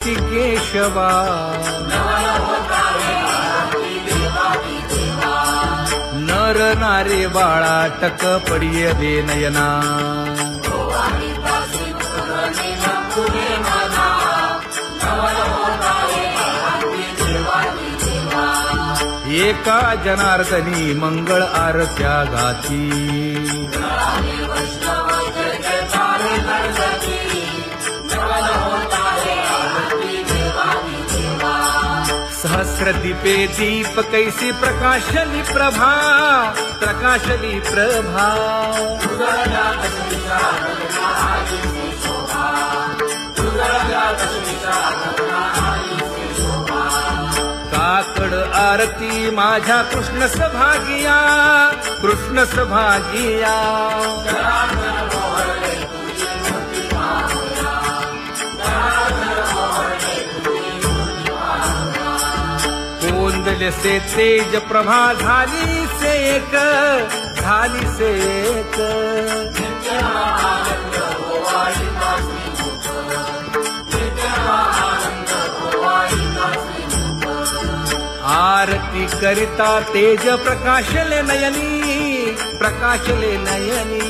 केशवा नर नारे बाळा टक पडिये दे नयना एका जनार्दनी मंगळ आरत्या गाती सहस्र दीपे दीप कैसी प्रकाशली प्रभा प्रकाशली प्रभा काकड आरती माझ्या कृष्ण सभागिया कृष्ण सभागिया कोंदले से तेज प्रभा झाली से एक झाली से एक आरती करिता तेज प्रकाशले नयनी प्रकाशले नयनी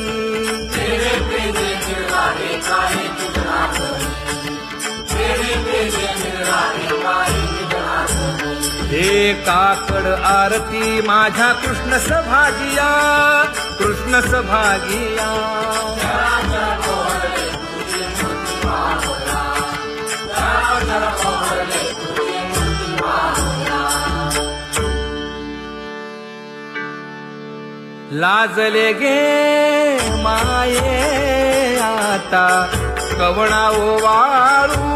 हे काकड आरती माझ्या कृष्ण सभागिया कृष्ण सभागिया लाजले गे माये आता कवणा ओवाळू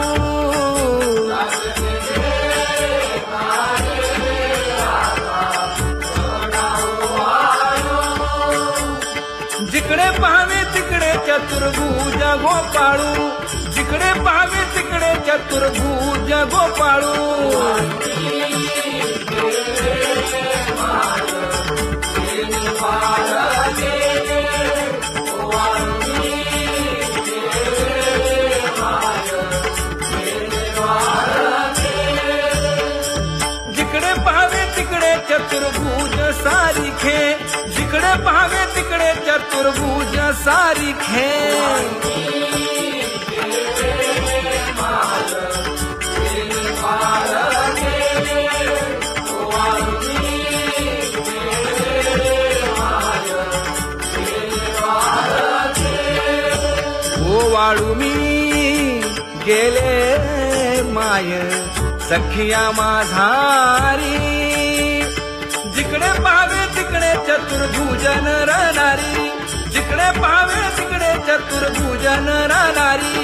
जिकडे पाहावे तिकडे चतुर्भुज गोपाळू जिकडे पाहावे तिकडे चतुर्भुज गोपाळू जिकडे पाहावे तिकडे चतुर्भुज सारिखे जिकडे पाहावे तिकडे चतुर्भुज सारिखे वाळू मी गेले माय सखिया माझारी जिकडे पाहावे तिकडे चतुर्भुजन राहणारी जिकडे पाहावे तिकडे चतुर्भुजन राहणारी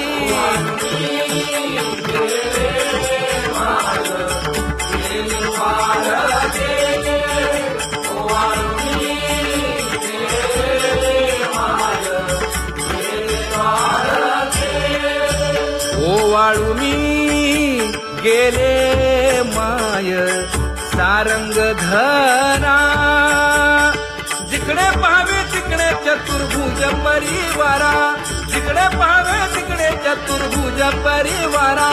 वाळू मी गेले माय सारंग धरा जिकडे पाहावे तिकडे चतुर्भुज परिवारा जिकडे पाहावे तिकडे चतुर्भुज परिवारा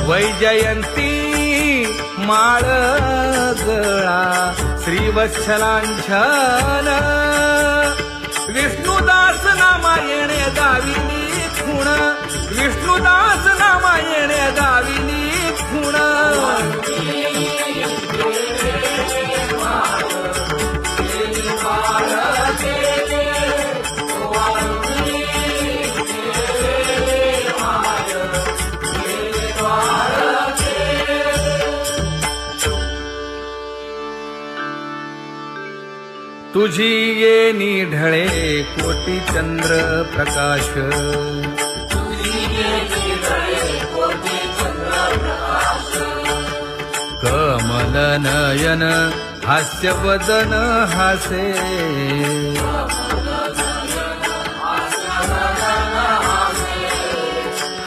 वैजयंती माळ गळा श्रीवत्सलांछन विष्णुदास नामायणे दाविनी खूण विष्णुदास नामायणे दाविनी खूण तुझी ये निढळे कोटी चंद्र प्रकाश कमल नयन हास्य वदन हासे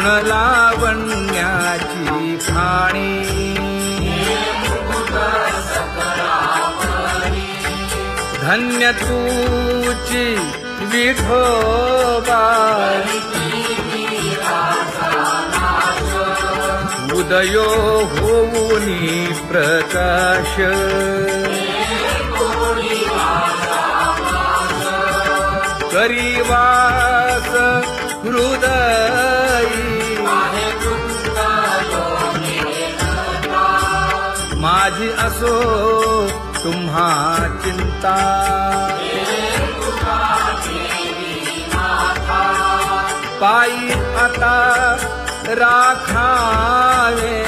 गुण लावण्याची खाणी धन्य तूची विठोबा उदयो होऊनी प्रकाश करीवास हृदयी माझी असो तुम्हा चिंता पायी आता राखावे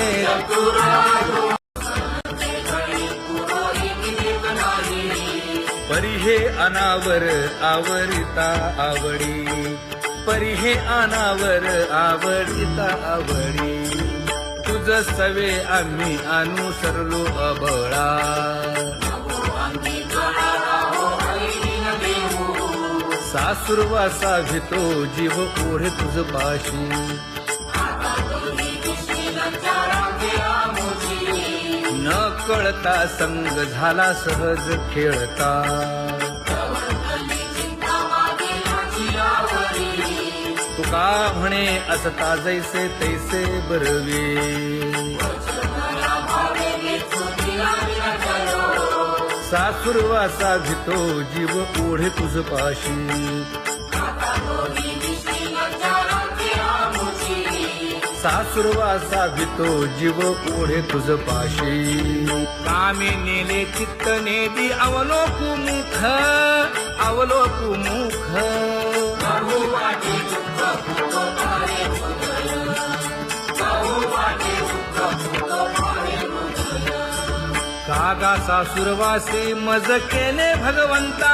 परी हे अनावर आवरिता आवडी परी हे अनावर आवडिता आवडी तुझ सवे आम्ही अनुसरलो अबळा सासुरवासा घेतो जीव ओढे तुझ पाशी न कळता संग झाला सहज खेळता तुका म्हणे असता जैसे तैसे बरवे सासुरवासा घेतो जीव ओढे तुझ पाशी सासुरवासा घेतो जीव ओढे तुझ पाशी कामे नेले चित्त नेदी अवलोकु मुख कागा सासुरवासी मज केले भगवंता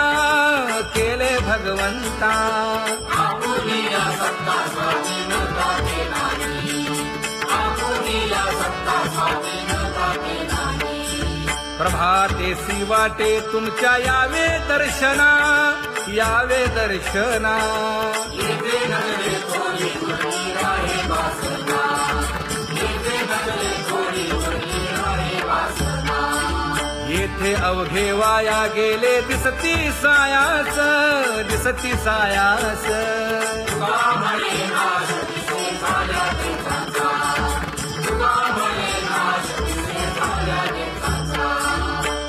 प्रभातेसी वाटे तुमच्या यावे दर्शना येथे अवघे वाया गेले दिसती सायास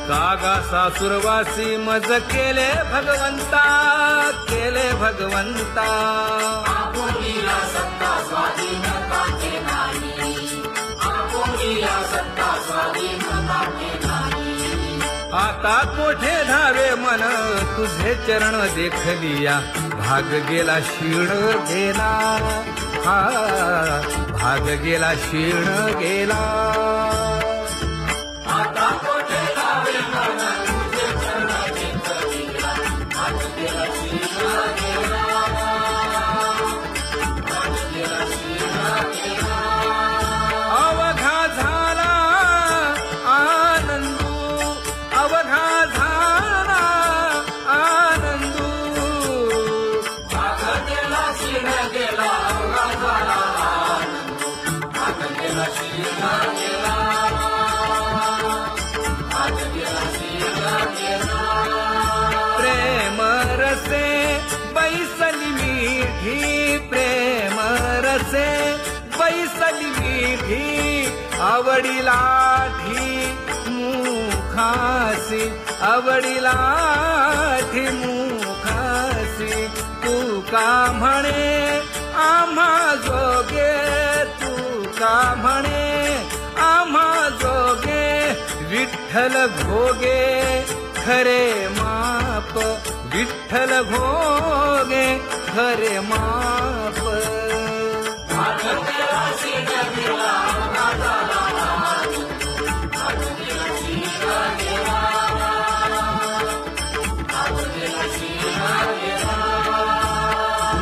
कागा सासुरवासी मज केले भगवंता आता कोठे धावे मन तुझे चरण देखलिया भाग गेला क्षीण गेला भाग गेला क्षीण गेला आता कोठे धावे मन तुझे चरण देखलिया भाग गेला क्षीण गेला अवघा झाला आनंदू प्रेम रसे बैसली मीठी आवडीला मुखासी तू का म्हणे आम्हा जोगे विठ्ठल भोगे खरे माप विठ्ठल भोगे खरे माप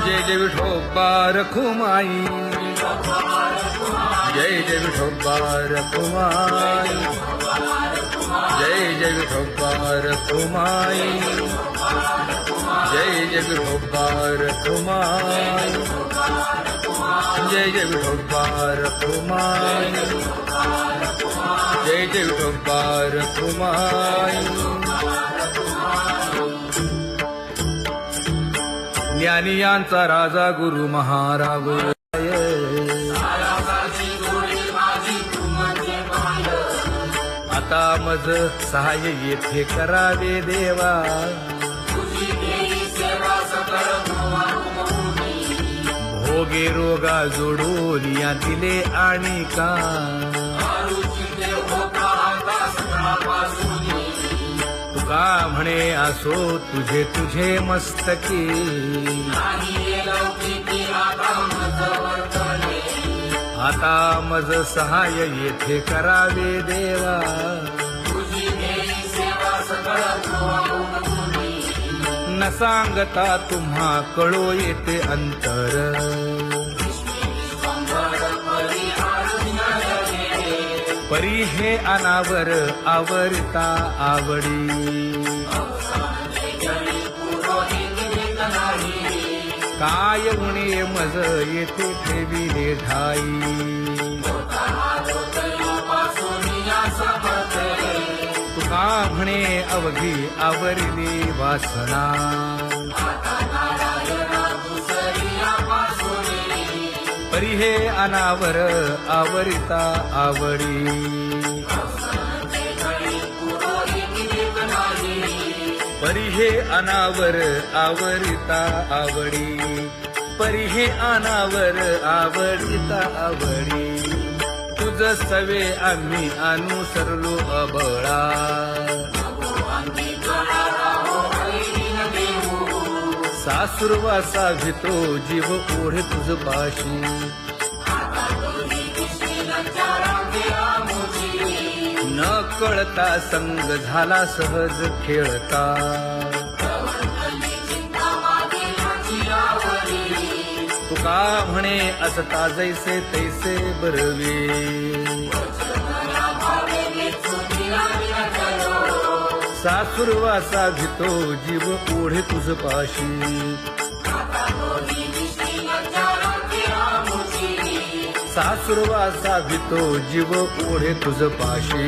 जय जय विठोबा रखुमाई जय जय विठोबा रखुमाई जय जय विठोबा रखुमाई जय जय विठोबार कुमार, जय जय विठोबार कुमार, जय जय विठोबार कुमार. ज्ञानियांचा राजा गुरु महाराज, आता मज सहाय्य येथे करावे देवा. भोगे रोगा जोडून या दिले आणि का. तुका म्हणे असो तुझे तुझे मस्तकी. आता मज सहाय्य येथे करावे देवा. न सांगता तुम्हा कळो येते अंतर. परी हे अनावर आवरता आवडी. काय उणे मज येथे ठेविले ठाई. तुका म्हणे अवघी आवरली वासना. परी हे अनावर आवरिता आवडी. परी हे अनावर आवरिता आवडी. परी हे अनावर आवडिता आवडी. तुझ सवे आम्ही अनुसरलो अबळा. सासुरवासा भितो जीव ओढे तुझ पाशी. न कळता संग झाला सहज खेळता. तुका म्हणे असता जैसे तैसे बरवे. सासुरवासा भितो जीव ओढे तुझ पाशी. सासुरवासा भितो जीव ओढे तुझ पाशी.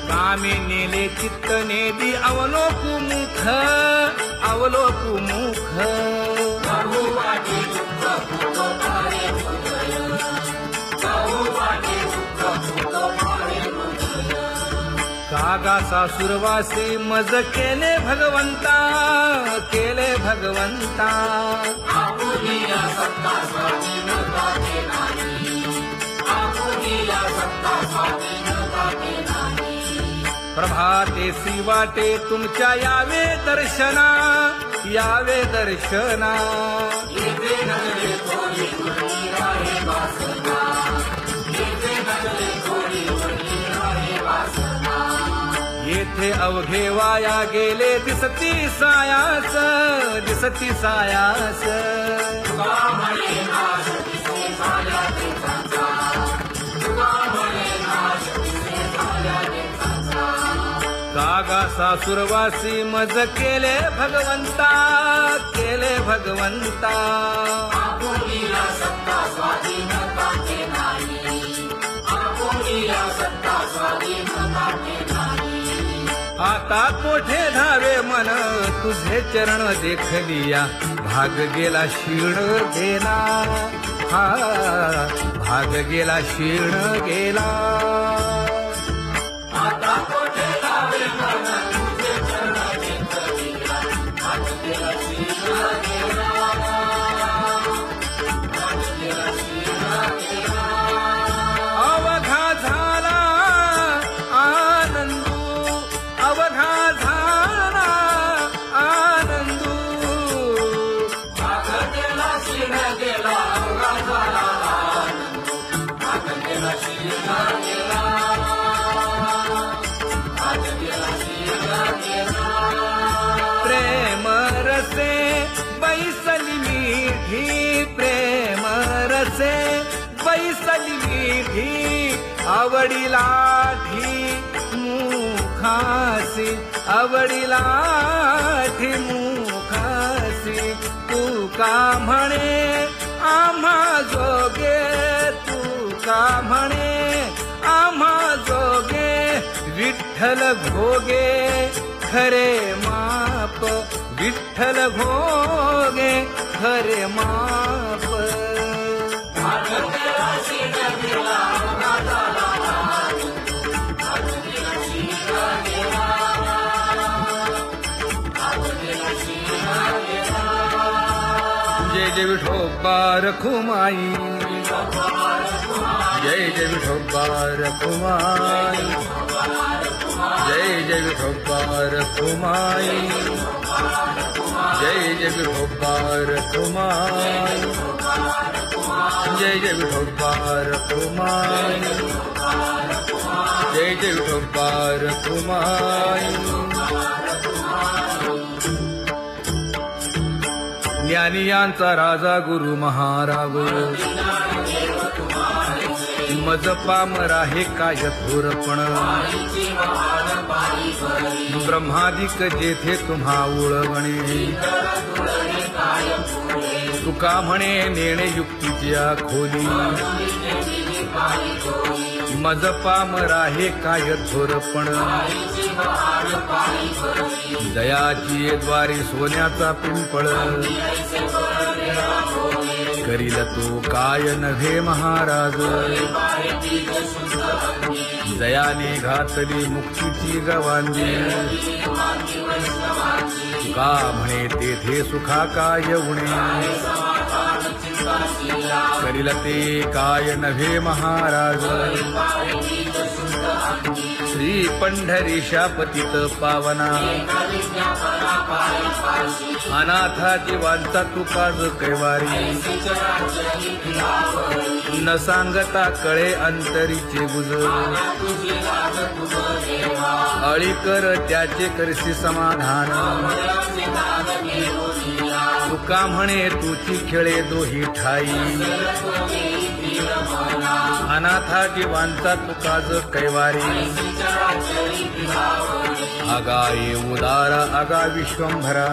कामी नेले चित्त नेदी अवलोकु मुख, अवलोकु मुख. कागा सासुरवासे मज केले भगवंता, केले भगवंता. प्रभाते सी वाटे तुमच्या यावे दर्शना, यावे दर्शना. येथे अवघे वाया गेले दिसती सायास, दिसती सायास. कागा सासुरवासी मज केले भगवंता, केले भगवंता. आता कोठे धावे मन तुझे चरण देखलिया. भाग गेला क्षीण गेला, हा भाग गेला क्षीण गेला. आता कोठे धावे मन तुझे चरण देखलिया. भाग गेला क्षीण गेला, भाग गेला क्षीण गेला. अवघा झाला आनंदू, अवघा झाला आनंदू. भाग गेला क्षीण गेला, अवघा झाला आनंदू. भाग गेला क्षीण गेला, भाग गेला क्षीण गेला. प्रेम रसे बैसली मीठी, प्रेम रसे बैसली मीठी. आवडीला मुखासी, आवडीला मुखासी. तशी तू का म्हणे आम्हा जोगे, तू का म्हणे आम्हा जोगे, विठ्ठल भोगे खरे माप, विठ्ठल भोगे खरे माप. जय जय विठोबा रखुमाई, जय जय विठोबा रखुमाई, जय जय विठोबा रखुमाई, जय जय विठोबा रखुमाई, जय जय विठोबा रखुमाई, जय जय विठोबा रखुमाई. ज्ञानियांचा राजा गुरु महाराव, मज पामरा हे काय थोरपण, ब्रह्मादिक जेथे तुम्हा उळवणे, तुका म्हणे नेणे युक्तीच्या खोली, मज पामरा हे काय थोरपण, दयाची द्वारी सोन्याचा पिंपळ, करील तो काय नव्हे महाराज, दयाने घातली मुक्तीची गवांदी, का म्हणे तेथे सुखा काय उणे, करील ते काय नव्हे महाराज, श्री पंढरीशा पतित पावना, अनाथा जीवांचा तुकाज कैवारी, न सांगता कळे अंतरीचे गुज, अळी कर त्याचे करशी समाधान, तुका म्हणे तुची खेळे दोही ठाई, अनाथा जीवांचा तुकाज कैवारी, आगा ये उदारा आगा विश्वंभरा,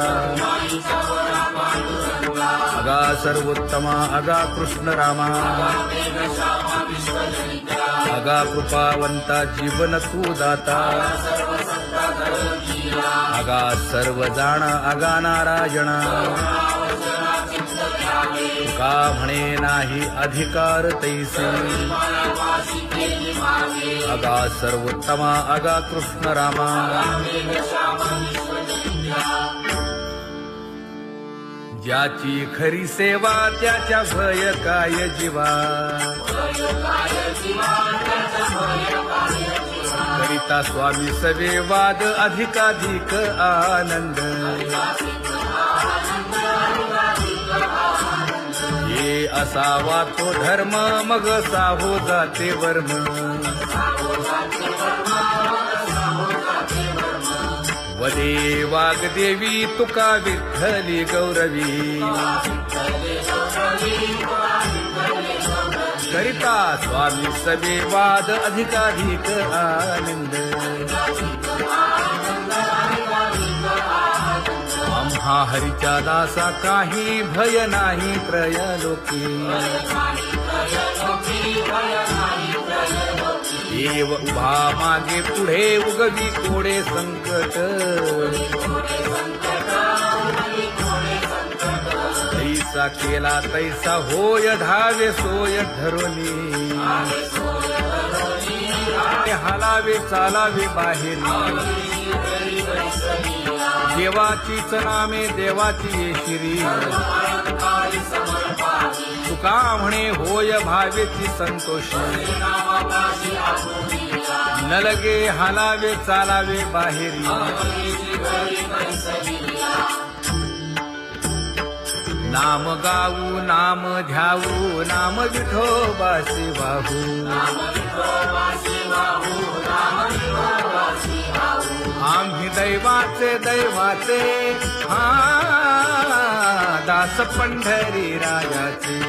आगा सर्वोत्तमा आगा कृष्ण रामा, आगा कृपावंता जीवन तू दाता, आगा सर्व जाणा आगा नारायणा, का म्हणे नाही अधिकार तैसे, आगा सर्वोत्तमा आगा कृष्ण रामा. ज्याची खरी सेवा त्याच्या भय काय जीवा, करिता स्वामी सवे वाद अधिकाधिक आनंद, ये असावा तो धर्म मग साहो जाते वर्म, वदे वाग्देवी तुका विठ्ठली गौरवी, करिता स्वामी सवे वाद अधिकाधिक आनंद, आम्हा हरीच्या दासा काही भय नाही त्रयलोकी, देव उभा मागे पुढे उगवी कोडे संकट, तैसा केला तैसा होय धावे सोय ठरवली, हालावे चालावे बाहेरी, देवाचीच नामे देवाची येशिरी, तुका म्हणे होय भावेची संतोषी, न लगे हालावे चालावे बाहेरी, नाम गाऊ नाम ध्याऊ नाम विठोबासी वाहू, आम्ही दैवाचे दैवाचे हा दास पंढरी रायाचे,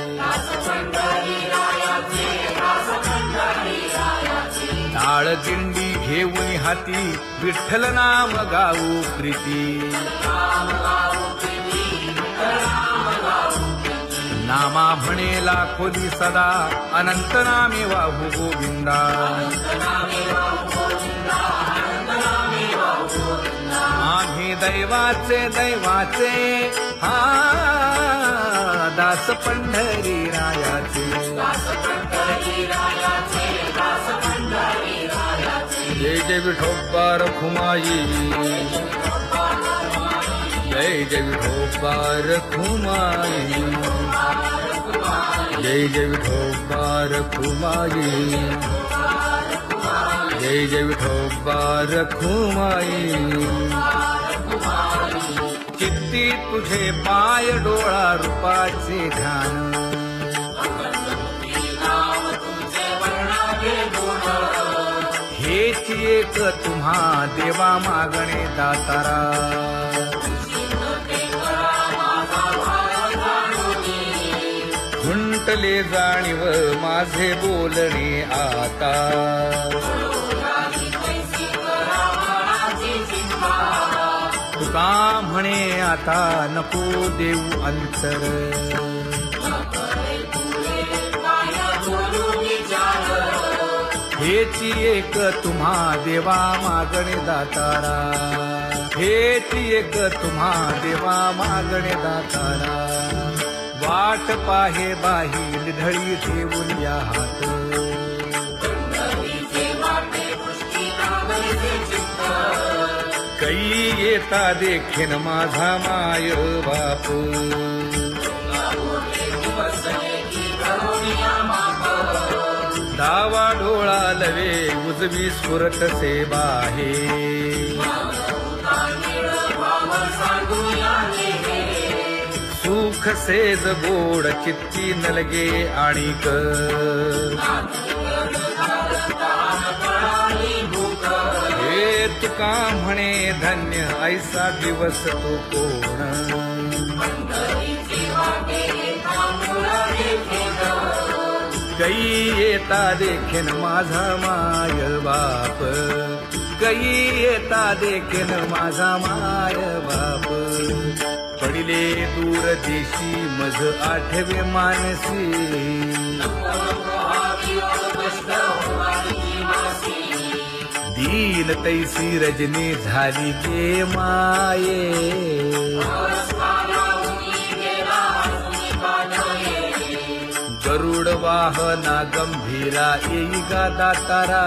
टाळ दिंडी घेऊन हाती विठ्ठल नाम गाऊ प्रीती, नामा म्हणेला खोली सदा अनंत नामे वाहू गोविंदा आम्ही दैवाचे दैवाचे हा दास पंढरी रायाचे जय जय विठोबा रखुमाई जय जय विठोबा रखुमाई जय जय विठोबा रखुमाई जय जय विठोबा रखुमाई चित्ती तुझे पाय डोळा रूपाचे ध्यान हेच एक तुम्हा देवा मागणे दातारा खुंटले जाणीव माझे बोलणे आता तुका म्हणे आता नको देऊ अंतर हेची एक तुम्हा देवा मागणे दातारा हेची एक तुम्हा देवा मागणे दातारा वाट पाहे बाही ढळी ठेवून या हात कै येता देखेन माझा माय बाप डावा डोळा लवे उजवी स्फुरत से बाहे सुख सेज गोड चित्ती नलगे आणिक हे तुका म्हणे धन्य ऐसा दिवस तो कोण कै येता देखेन माझा माय बाप कै येता देखेन माझा माय बाप पडिले दूर देशी मज आठवे मानसी दीन तैसी रजनी झाली गे माये गरुड वाहना गंभीरा येई गा दातारा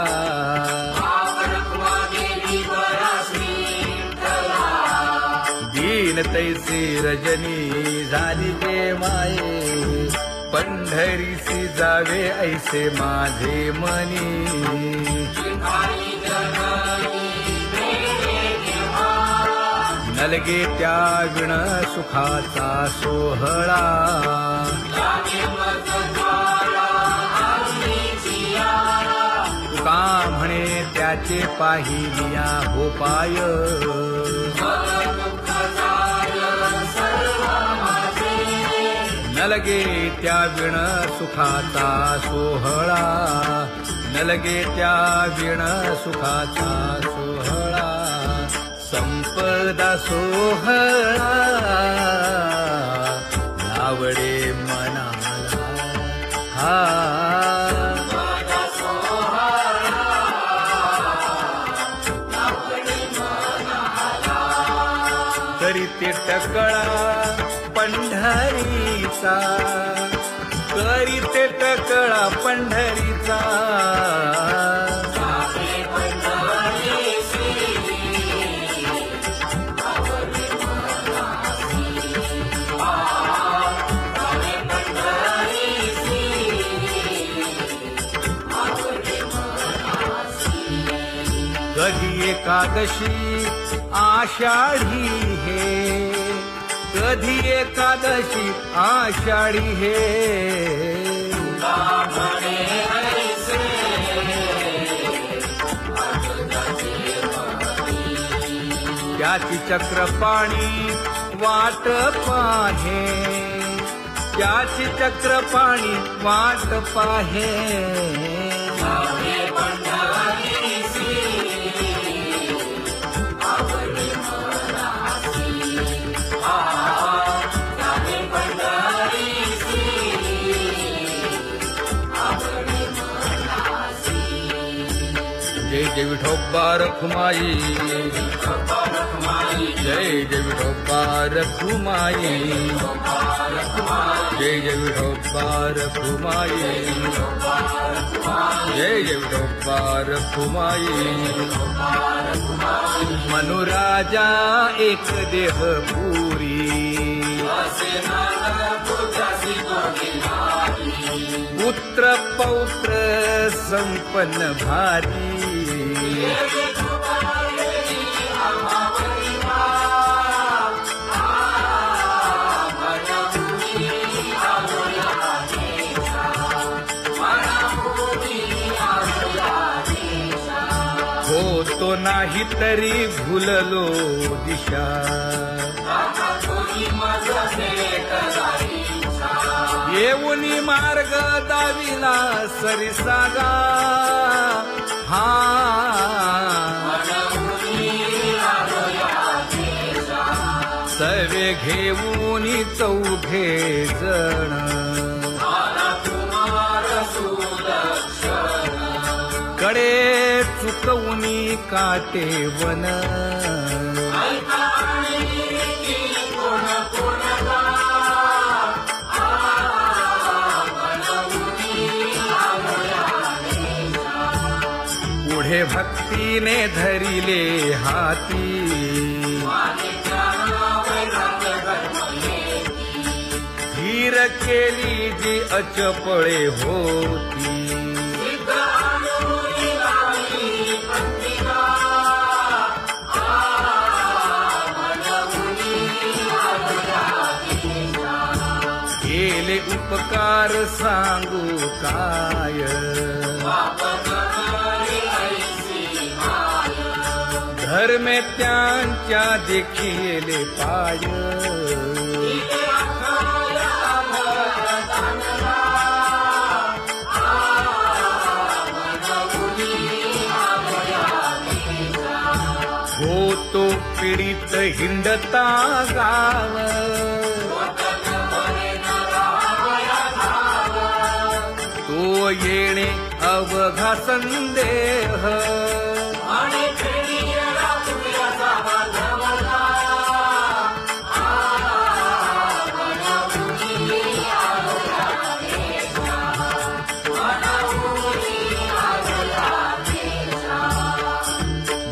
दीन तैसी रजनी झाली गे माये पंढरीसी जावे ऐसे माझे मनी नलगे त्या विण सुखाचा सोहळा तुका म्हणे त्याचे पाहिलिया हो पाय नलगे त्या विण सुखाचा सोहळा नलगे त्या विण सुखाचा सोहळा संपदा सोहळा नावडे मनाला हा करीते टकळा पंढरीचा करीते टकळा पंढरीचा कधी एकादशी आषाढी हे कधी एकादशी आषाढी हे त्याची चक्रपाणी वाट पाहे त्याची चक्रपाणी वाट पाहे जय विठोबा रखुमाई, जय जय विठोबा रखुमाई, जय जय विठोबा रखुमाई, जय जय विठोबा रखुमाई. मनुराजा एक देह पुरी, पुत्र पौत्र संपन्न भारी. होतो नाही तरी भुललो दिशा, येऊनी मार्ग दाविला सरिसागा. हा सवे घेऊनी चौघे जण, कडे चुकवूनी काटे वन. पुढे भक्तीने धरिले हाती, धीर केली जी अचपळे होती. केले उपकार सांगू काय, धर्मे त्यांच्या देखिले पाय. होतो पीडित हिंडता गाव, तो येणे अवघा संदेह.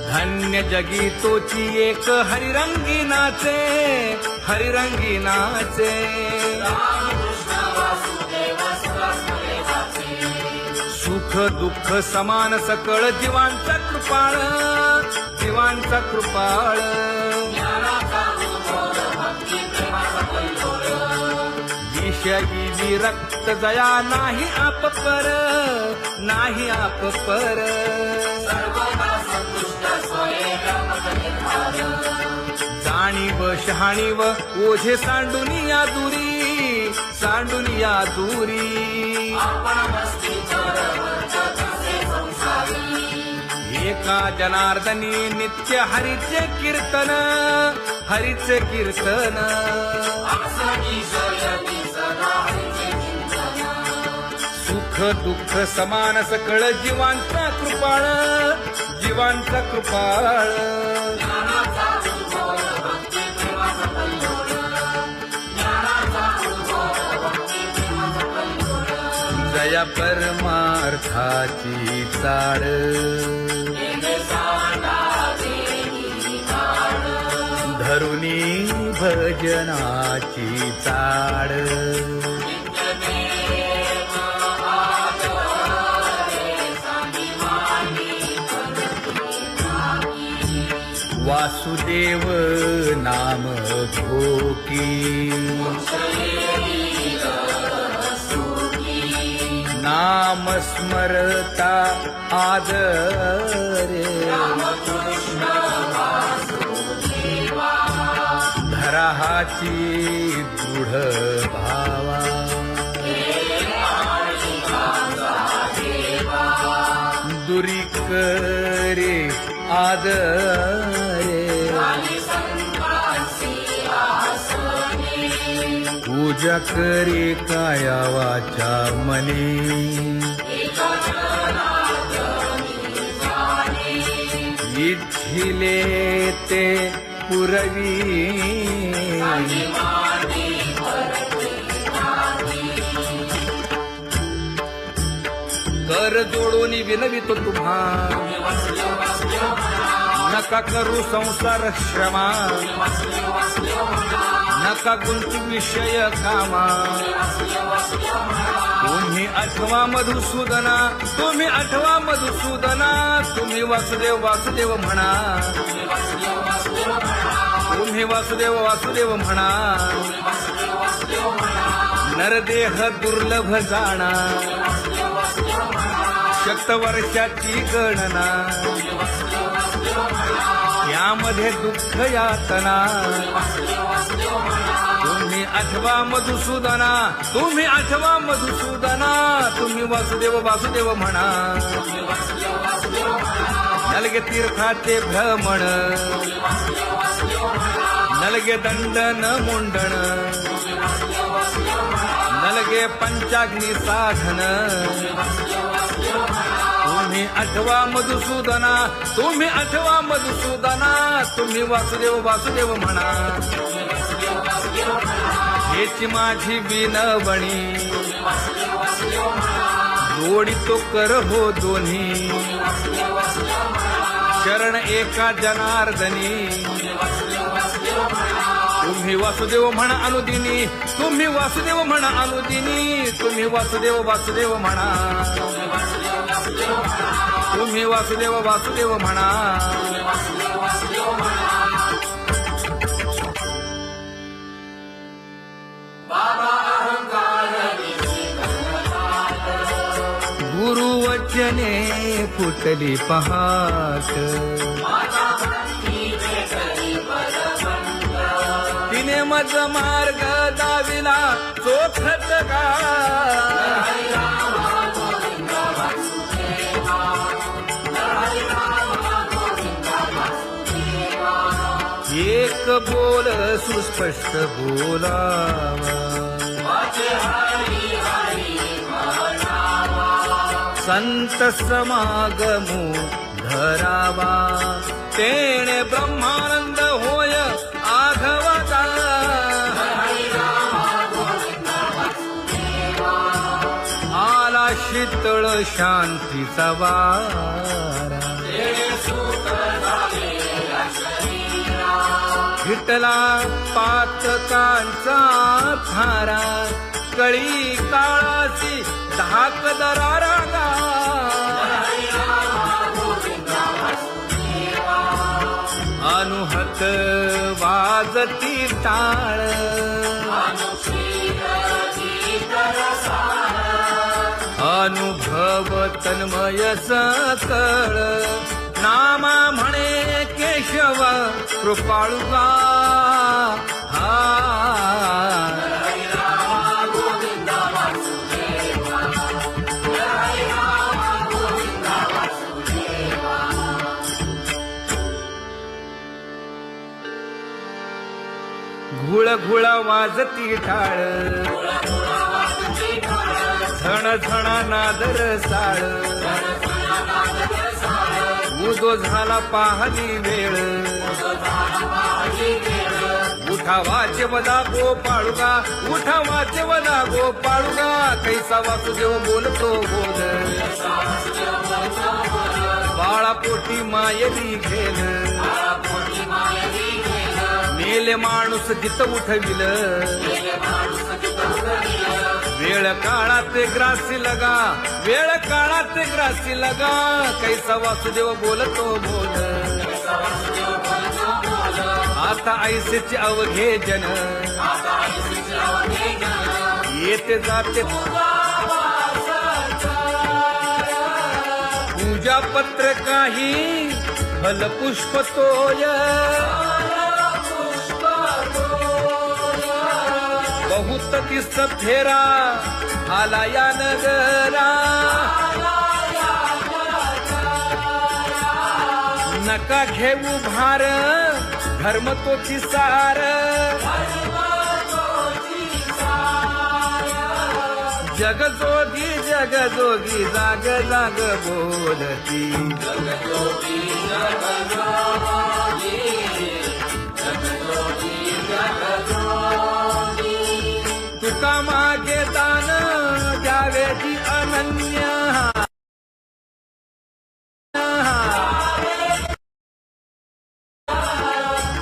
धन्य जगी तोची एक हरिरंगी नाचे, हरिरंगी नाचे. सुख दुःख समान सकळ जीवांचा कृपाळ, जीवांचा कृपाळ. विषयी विरक्त जया नाही आप पर, नाही आप पर. जाणीव शहाणीव ओझे सांडुनिया दुरी, सांडुनिया दुरी. एका जनार्दनी नित्य हरीचे कीर्तन, हरीचे कीर्तन. सुख दुःख समान सकळ जीवांचा कृपाळ, जीवांचा कृपाळ. जया परमार्थाची चाळ, धरुनी भजनाची चाळ. वासुदेव नाम घोकी, नाम स्मरता आदरे. धराहाची दृढ भावा, दुरी करे आदरे. पूजा करे काया वाचा मने, इच्छिले ते पुरवी कर जोडून विनवितो तुम्हा नका करू संसार श्रमा नका गुंतू विषय कामा तुम्ही आठवा मधुसूदना तुम्ही आठवा मधुसूदना तुम्ही वासुदेव वासुदेव म्हणा तुम्ही वासुदेव वासुदेव म्हणा नरदेह दुर्लभ जाणा शतवर्षाची गणना यामध्ये दुःख यातना तुम्ही आठवा मधुसूदना तुम्ही आठवा मधुसूदना तुम्ही वासुदेव वासुदेव म्हणा नलगे तीर्थाचे भ्रमण नलगे दंडन मुंडण नलगे पंचाग्नी साधन तुम्ही आठवा मधुसूदना तुम्ही आठवा मधुसूदना तुम्ही वासुदेव वासुदेव म्हणा हेची माझी विनवणी जोडितो कर हो दोन्ही शरण एका जनार्दनी तुम्ही वासुदेव म्हणा अनुदिनी तुम्ही वासुदेव म्हणा अनुदिनी तुम्ही वासुदेव वासुदेव म्हणा तुम्ही वासुदेव वासुदेव म्हणा गुरुवचने फुटली पहाट तिने मज मार्ग दाविला चोखत का एक बोल सुस्पष्ट बोलावा संत समागमू धरावा तेणे ब्रह्मानंद होय आघवता आला शीतळ शांतीचा वारा विठला पातकांचा थारा कळी काळाची धाक दरारा अनुहत वाजती टाळ अनुभव तन्मय सकळ नामा म्हणे केशव कृपाळुगा घुळ घुळ वाजती टाळ झण झण नादर साळ उदो झाला पाहली वेळ उठा वाचे वदा गोपाळुगा उठा वाचे वदा गोपाळुगा कैसा वासुदेव बोलतो बोल बाळा पोटी मायली घेल मेले माणूस जित उठविल वेळ काळात ग्रासी लगा वेळ काळात ग्रासी लगा कैसा वासुदेव बोलतो बोल आता ऐसेचे अवघे जन येते जाते पूजा पत्र काही फल पुष्प तोय बहुत दिस फेरा आला या नगरा नका घेऊ भार धर्म तोची सार जगजोगी जगजोगी जाग जाग बोलती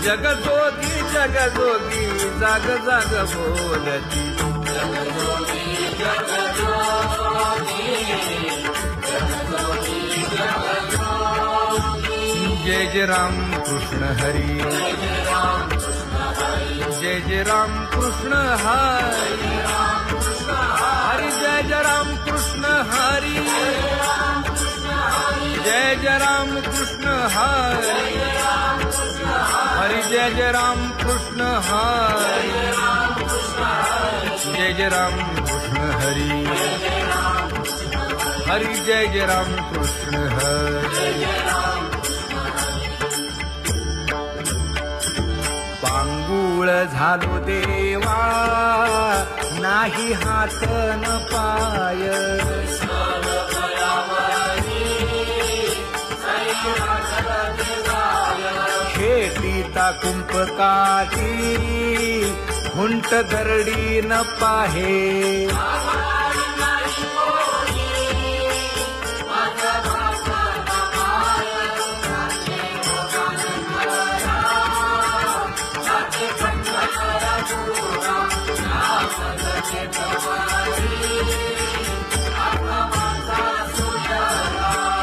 जगजोगी जगजोगी जाग जाग बोलती जय जय राम कृष्ण हरी जय जय राम कृष्ण हरी हरी जय जय राम कृष्ण हरी जय जय राम कृष्ण हरी हरी जय जय राम कृष्ण हरी जय जय राम कृष्ण हरी हरी जय जय राम कृष्ण हरी पांगुळ झालो देवा नाही हात न पाय शेतीता कुंपकाठी हुंट दरडी न पाहे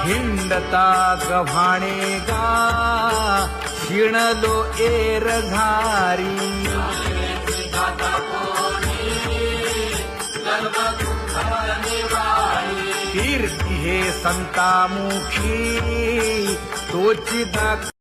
हिंडता गव्हाणे गा शिणलो एर घारी कीर्ती हे संतामुखी तोची दाख